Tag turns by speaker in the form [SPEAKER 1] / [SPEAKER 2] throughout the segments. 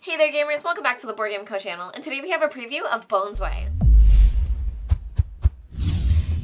[SPEAKER 1] Hey there gamers, welcome back to the Board Game Co channel, and today we have a preview of BONESWAY.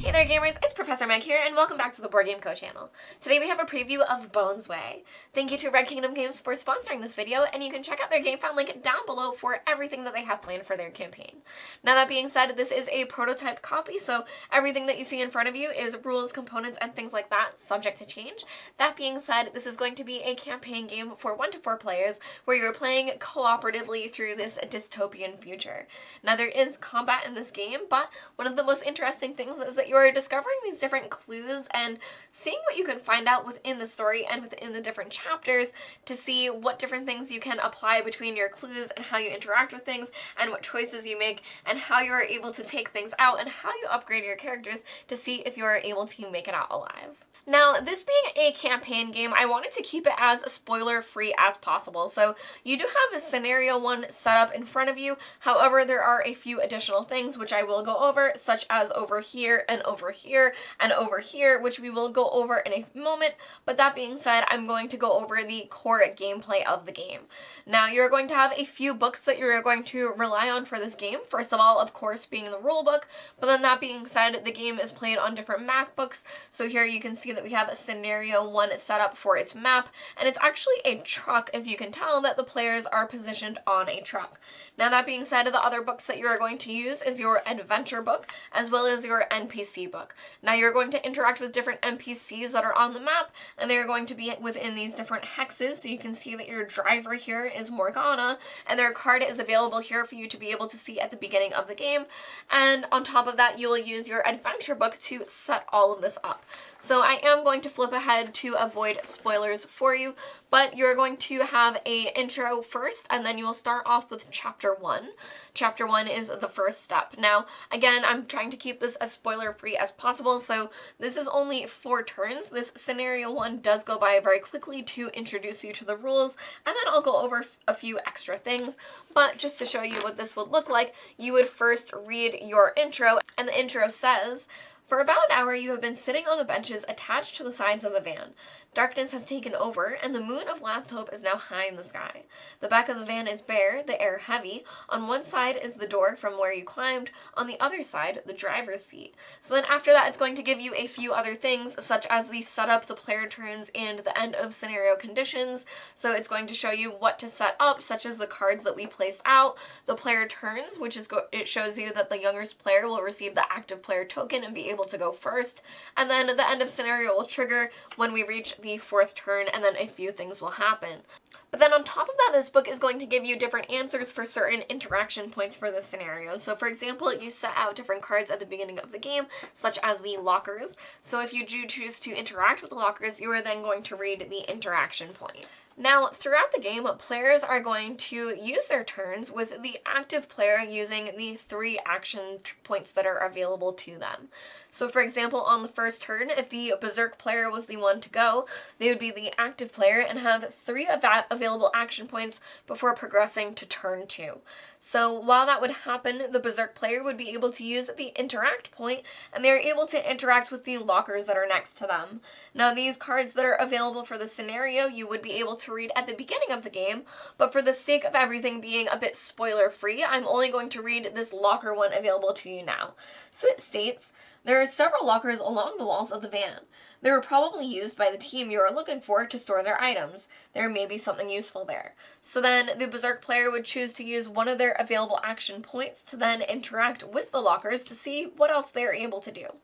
[SPEAKER 1] Hey there gamers, it's Professor Meg here, and welcome back to the Board Game Co channel. Today we have a preview of BONESWAY. Thank you to Red Kingdom Games for sponsoring this video, and you can check out their GameFound link down below for everything that they have planned for their campaign. Now that being said, this is a prototype copy, so everything that you see in front of you is rules, components, and things like that, subject to change. That being said, this is going to be a campaign game for 1 to 4 players, where you're playing cooperatively through this dystopian future. Now there is combat in this game, but one of the most interesting things is that you're discovering these different clues and seeing what you can find out within the story and within the different chapters to see what different things you can apply between your clues and how you interact with things and what choices you make and how you are able to take things out and how you upgrade your characters to see if you are able to make it out alive. Now, this being a campaign game, I wanted to keep it as spoiler-free as possible. So you do have a scenario 1 set up in front of you. However, there are a few additional things which I will go over, such as over here and over here and over here, which we will go over in a moment. But that being said, I'm going to go over the core gameplay of the game. Now, you're going to have a few books that you're going to rely on for this game. First of all, of course, being the rule book. But then that being said, the game is played on different MacBooks. So here you can see that we have a scenario 1 set up for its map, and it's actually a truck, if you can tell that the players are positioned on a truck. Now that being said, the other books that you are going to use is your adventure book as well as your NPC book. Now you're going to interact with different NPCs that are on the map, and they're going to be within these different hexes. So you can see that your driver here is Morgana, and their card is available here for you to be able to see at the beginning of the game. And on top of that, you will use your adventure book to set all of this up. So I am going to flip ahead to avoid spoilers for you, but you're going to have a intro first, and then you will start off with chapter 1. Chapter 1 is the first step. Now, again, I'm trying to keep this as spoiler-free as possible, so this is only 4 turns. This scenario 1 does go by very quickly to introduce you to the rules, and then I'll go over a few extra things, but just to show you what this would look like, you would first read your intro, and the intro says, "For about an hour you have been sitting on the benches attached to the sides of a van. Darkness has taken over, and the moon of last hope is now high in the sky. The back of the van is bare, the air heavy. On one side is the door from where you climbed, on the other side, the driver's seat." So then after that, it's going to give you a few other things, such as the setup, the player turns, and the end of scenario conditions. So it's going to show you what to set up, such as the cards that we placed out, the player turns, which is it shows you that the youngest player will receive the active player token and be able to go first. And then the end of scenario will trigger when we reach the 4th turn, and then a few things will happen. But then on top of that, this book is going to give you different answers for certain interaction points for this scenario. So for example, you set out different cards at the beginning of the game, such as the lockers. So if you do choose to interact with the lockers, you are then going to read the interaction point. Now, throughout the game, players are going to use their turns with the active player using the 3 action points that are available to them. So for example, on the first turn, if the Berserk player was the one to go, they would be the active player and have 3 available action points before progressing to turn 2. So while that would happen, the Berserk player would be able to use the interact point, and they're able to interact with the lockers that are next to them. Now these cards that are available for the scenario, you would be able to read at the beginning of the game, but for the sake of everything being a bit spoiler-free, I'm only going to read this locker one available to you now. So it states, "There are several lockers along the walls of the van. They were probably used by the team you are looking for to store their items. There may be something useful there." So then the Berserk player would choose to use one of their available action points to then interact with the lockers to see what else they're able to do.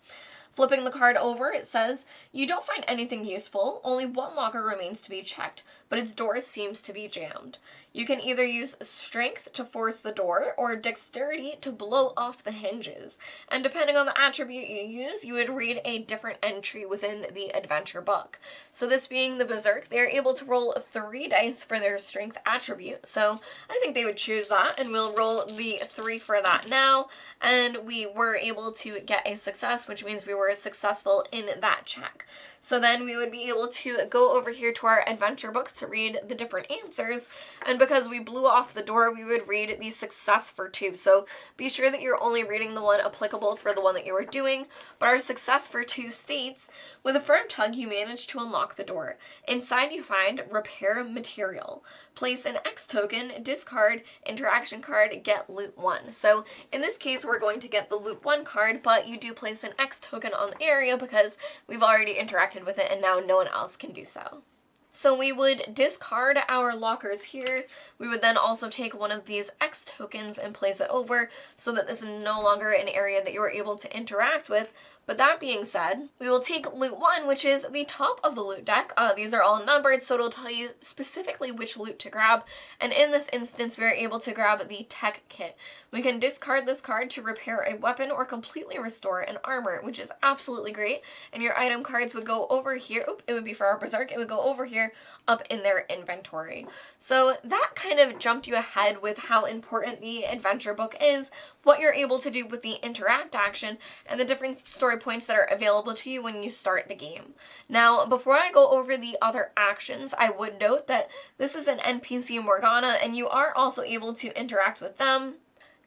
[SPEAKER 1] Flipping the card over, it says, "You don't find anything useful. Only one locker remains to be checked, but its door seems to be jammed. You can either use strength to force the door or dexterity to blow off the hinges. And depending on the attribute you use, you would read a different entry within the adventure book." So this being the Berserk, they're able to roll 3 dice for their strength attribute. So I think they would choose that, and we'll roll the 3 for that now. And we were able to get a success, which means we were were successful in that check. So then we would be able to go over here to our adventure book to read the different answers, and because we blew off the door, we would read the success for 2. So be sure that you're only reading the one applicable for the one that you were doing, but our success for 2 states, with a firm tug you manage to unlock the door. Inside you find repair material. Place an X token, discard, interaction card, get loot 1. So in this case we're going to get the loot 1 card, but you do place an X token on the area because we've already interacted with it and now no one else can do so. So we would discard our lockers here. We would then also take one of these X tokens and place it over so that this is no longer an area that you are able to interact with. But that being said, we will take loot 1, which is the top of the loot deck. These are all numbered, so it'll tell you specifically which loot to grab. And in this instance, we're able to grab the tech kit. We can discard this card to repair a weapon or completely restore an armor, which is absolutely great. And your item cards would go over here. It would be for our berserk. It would go over here up in their inventory. So that kind of jumped you ahead with how important the adventure book is, what you're able to do with the interact action, and the different story points that are available to you when you start the game. Now, before I go over the other actions, I would note that this is an NPC Morgana, and you are also able to interact with them.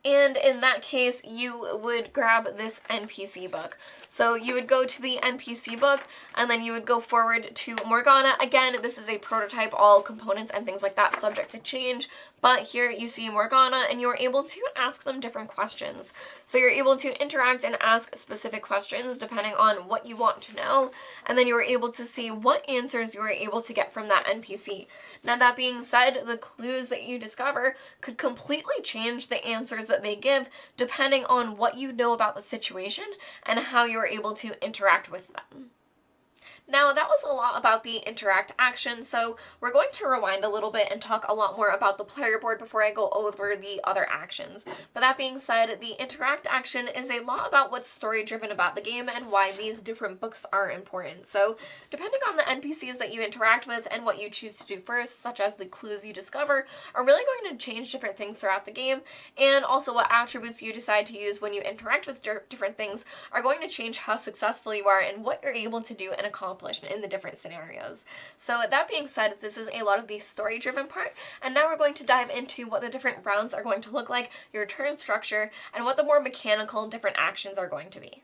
[SPEAKER 1] And in that case, you would grab this NPC book. So you would go to the NPC book, and then you would go forward to Morgana. Again, this is a prototype, all components and things like that subject to change. But here you see Morgana, and you're able to ask them different questions. So you're able to interact and ask specific questions depending on what you want to know. And then you're able to see what answers you were able to get from that NPC. Now, that being said, the clues that you discover could completely change the answers that they give depending on what you know about the situation and how you're able to interact with them. Now, that was a lot about the interact action, so we're going to rewind a little bit and talk a lot more about the player board before I go over the other actions. But that being said, the interact action is a lot about what's story-driven about the game and why these different books are important. So, depending on the NPCs that you interact with and what you choose to do first, such as the clues you discover, are really going to change different things throughout the game, and also what attributes you decide to use when you interact with different things are going to change how successful you are and what you're able to do and accomplish in the different scenarios. So that being said, this is a lot of the story-driven part, and now we're going to dive into what the different rounds are going to look like, your turn structure, and what the more mechanical different actions are going to be.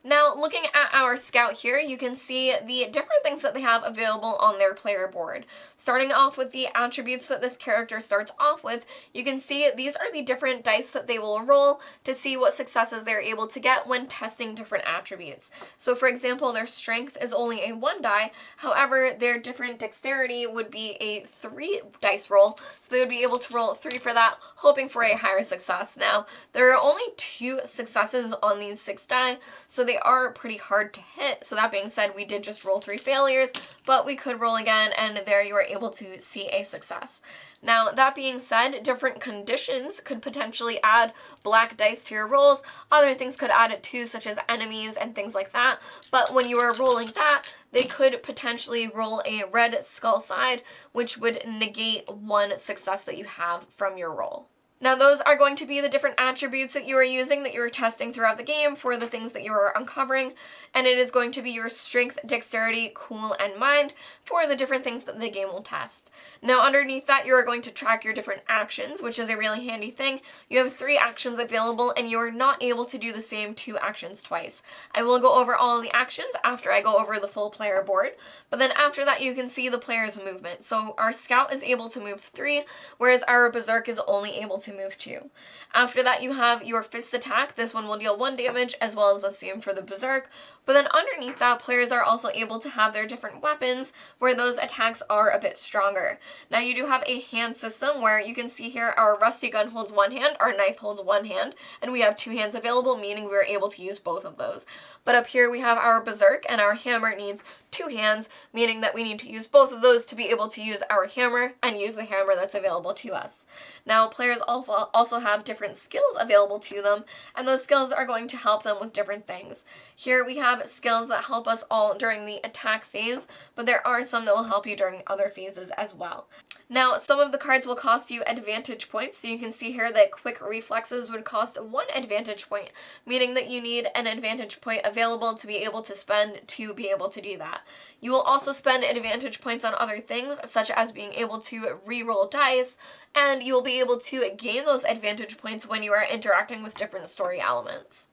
[SPEAKER 1] Now, looking at our scout here, you can see the different things that they have available on their player board. Starting off with the attributes that this character starts off with, you can see these are the different dice that they will roll to see what successes they're able to get when testing different attributes. So for example, their strength is only a 1 die, however, their different dexterity would be a 3 dice roll, so they would be able to roll 3 for that, hoping for a higher success. Now, there are only 2 successes on these 6 die, so they are pretty hard to hit. So that being said, we did just roll 3 failures, but we could roll again, and there you are able to see a success. Now, that being said, different conditions could potentially add black dice to your rolls. Other things could add it too, such as enemies and things like that. But when you are rolling that, they could potentially roll a red skull side, which would negate 1 success that you have from your roll. Now, those are going to be the different attributes that you are using, that you are testing throughout the game for the things that you are uncovering, and it is going to be your strength, dexterity, cool, and mind for the different things that the game will test. Now, underneath that, you are going to track your different actions, which is a really handy thing. You have 3 actions available, and you are not able to do the same 2 actions twice. I will go over all of the actions after I go over the full player board, but then after that, you can see the player's movement. So our scout is able to move 3, whereas our berserk is only able to move 2. After that, you have your fist attack. This one will deal 1 damage, as well as the same for the berserk. But then underneath that, players are also able to have their different weapons where those attacks are a bit stronger. Now, you do have a hand system where you can see here our rusty gun holds 1 hand, our knife holds 1 hand, and we have 2 hands available, meaning we're able to use both of those. But up here we have our berserk, and our hammer needs two hands, meaning that we need to use both of those to be able to use our hammer and use the hammer that's available to us. Now, players also have different skills available to them, and those skills are going to help them with different things. Here we have skills that help us all during the attack phase, but there are some that will help you during other phases as well. Now, some of the cards will cost you advantage points, so you can see here that quick reflexes would cost 1 advantage point, meaning that you need an advantage point available to be able to spend to be able to do that. You will also spend advantage points on other things, such as being able to re-roll dice, and you will be able to gain those advantage points when you are interacting with different story elements.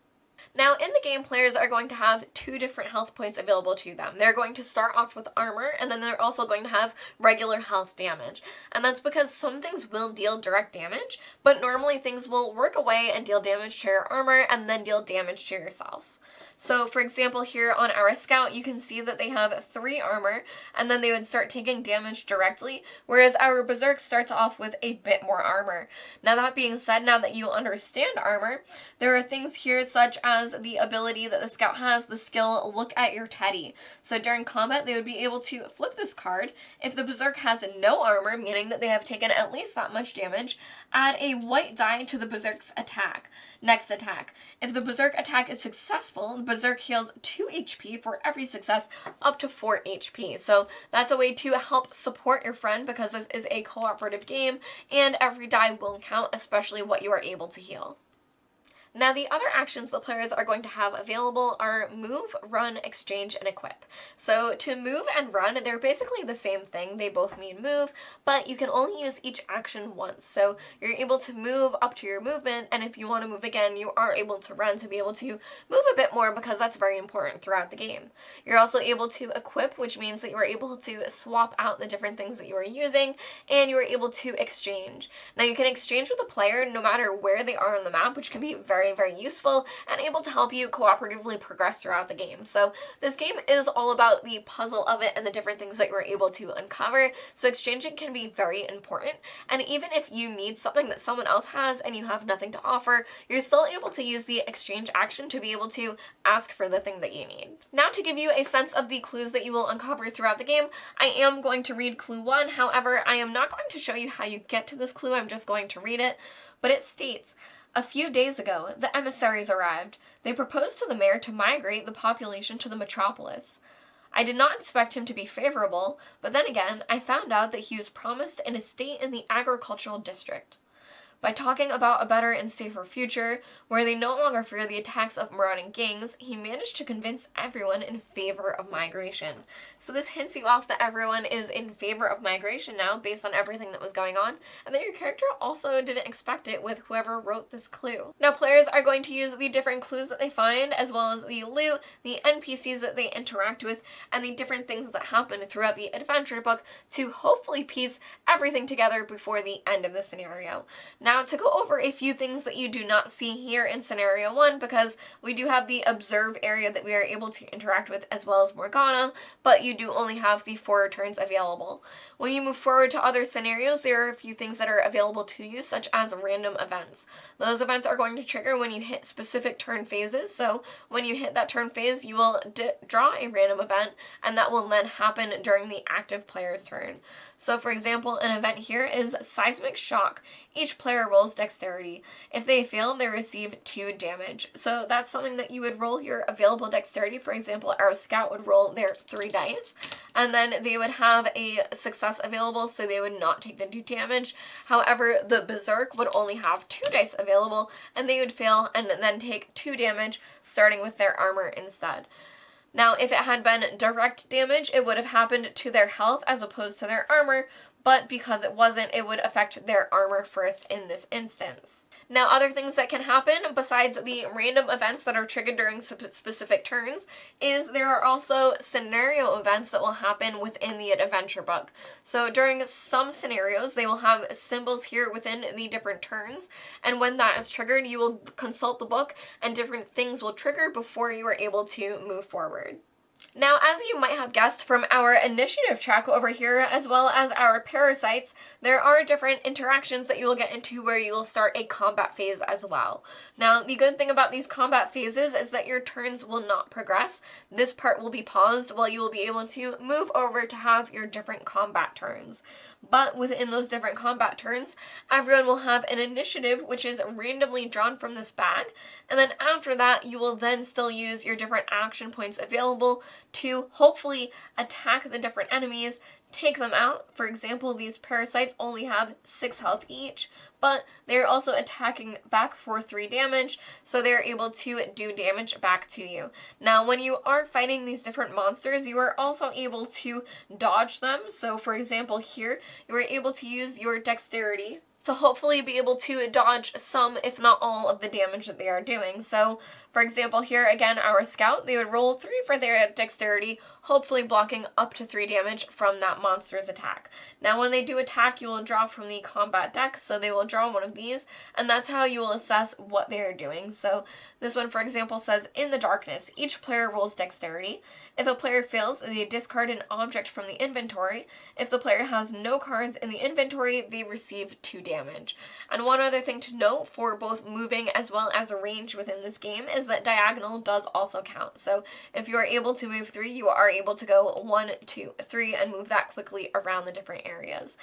[SPEAKER 1] Now, in the game, players are going to have 2 different health points available to them. They're going to start off with armor, and then they're also going to have regular health damage. And that's because some things will deal direct damage, but normally things will work away and deal damage to your armor and then deal damage to yourself. So, for example, here on our scout, you can see that they have 3 armor, and then they would start taking damage directly, whereas our berserk starts off with a bit more armor. Now, that being said, now that you understand armor, there are things here such as the ability that the scout has, the skill Look at Your Teddy. So during combat, they would be able to flip this card. If the berserk has no armor, meaning that they have taken at least that much damage, add a white die to the berserk's attack. Next attack. If the berserk attack is successful, berserk heals 2 HP for every success, up to 4 HP. So that's a way to help support your friend, because this is a cooperative game and every die will count, especially what you are able to heal. Now, the other actions that players are going to have available are move, run, exchange, and equip. So to move and run, they're basically the same thing. They both mean move, but you can only use each action once. So you're able to move up to your movement, and if you want to move again, you are able to run to be able to move a bit more, because that's very important throughout the game. You're also able to equip, which means that you are able to swap out the different things that you are using, and you are able to exchange. Now, you can exchange with a player no matter where they are on the map, which can be very useful and able to help you cooperatively progress throughout the game. So this game is all about the puzzle of it and the different things that you're able to uncover. So exchanging can be very important, and even if you need something that someone else has and you have nothing to offer, you're still able to use the exchange action to be able to ask for the thing that you need. Now, to give you a sense of the clues that you will uncover throughout the game, I am going to read clue 1. However, I am not going to show you how you get to this clue. I'm just going to read it, but it states, "A few days ago, the emissaries arrived. They proposed to the mayor to migrate the population to the metropolis. I did not expect him to be favorable, but then again, I found out that he was promised an estate in the agricultural district. By talking about a better and safer future, where they no longer fear the attacks of marauding gangs, he managed to convince everyone in favor of migration." So this hints you off that everyone is in favor of migration now, based on everything that was going on, and that your character also didn't expect it with whoever wrote this clue. Now, players are going to use the different clues that they find, as well as the loot, the NPCs that they interact with, and the different things that happen throughout the adventure book to hopefully piece everything together before the end of the scenario. Now, to go over a few things that you do not see here in scenario 1, because we do have the observe area that we are able to interact with, as well as Morgana, but you do only have the 4 turns available. When you move forward to other scenarios, there are a few things that are available to you, such as random events. Those events are going to trigger when you hit specific turn phases, so when you hit that turn phase, you will draw a random event, and that will then happen during the active player's turn. So, for example, an event here is Seismic Shock. Each player rolls dexterity. If they fail, they receive 2 damage. So that's something that you would roll your available dexterity. For example, our scout would roll their 3 dice, and then they would have a success available, so they would not take the 2 damage. However, the berserk would only have 2 dice available, and they would fail and then take 2 damage, starting with their armor instead. Now, if it had been direct damage, it would have happened to their health as opposed to their armor, but because it wasn't, it would affect their armor first in this instance. Now, other things that can happen besides the random events that are triggered during specific turns is there are also scenario events that will happen within the adventure book. So during some scenarios, they will have symbols here within the different turns, and when that is triggered, you will consult the book and different things will trigger before you are able to move forward. Now, as you might have guessed from our initiative track over here, as well as our parasites, there are different interactions that you will get into where you will start a combat phase as well. Now, the good thing about these combat phases is that your turns will not progress. This part will be paused while you will be able to move over to have your different combat turns. But within those different combat turns, everyone will have an initiative which is randomly drawn from this bag, and then after that, you will then still use your different action points available to hopefully attack the different enemies, take them out. For example, these parasites only have 6 health each, but they're also attacking back for 3 damage, so they're able to do damage back to you. Now, when you are fighting these different monsters, you are also able to dodge them. So for example, here, you are able to use your dexterity to hopefully be able to dodge some, if not all, of the damage that they are doing. So, for example, here, again, our scout, they would roll 3 for their dexterity, hopefully blocking up to 3 damage from that monster's attack. Now, when they do attack, you will draw from the combat deck, so they will draw one of these, and that's how you will assess what they are doing. So, this one, for example, says, in the darkness, each player rolls dexterity. If a player fails, they discard an object from the inventory. If the player has no cards in the inventory, they receive 2 damage. And one other thing to note for both moving as well as range within this game is that diagonal does also count. So if you are able to move 3, you are able to go 1, 2, 3 and move that quickly around the different areas.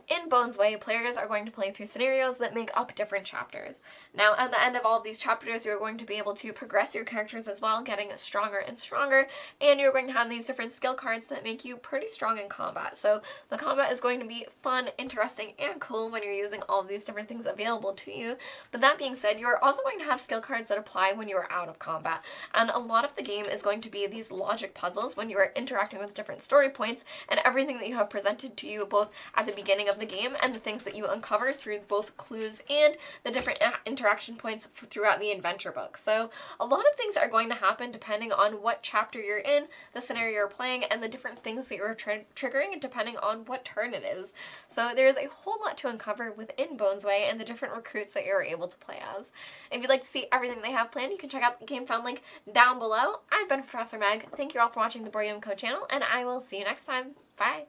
[SPEAKER 1] In BONESWAY, players are going to play through scenarios that make up different chapters. Now, at the end of all of these chapters, you're going to be able to progress your characters as well, getting stronger and stronger, and you're going to have these different skill cards that make you pretty strong in combat. So the combat is going to be fun, interesting, and cool when you're using all of these different things available to you. But that being said, you're also going to have skill cards that apply when you are out of combat. And a lot of the game is going to be these logic puzzles when you are interacting with different story points and everything that you have presented to you both at the beginning of the game and the things that you uncover through both clues and the different interaction points throughout the adventure book. So a lot of things are going to happen depending on what chapter you're in, the scenario you're playing, and the different things that you're triggering depending on what turn it is. So there's a whole lot to uncover within BONESWAY and the different recruits that you're able to play as. If you'd like to see everything they have planned, you can check out the game found link down below. I've been Professor Meg. Thank you all for watching the Board Game Co channel, and I will see you next time. Bye!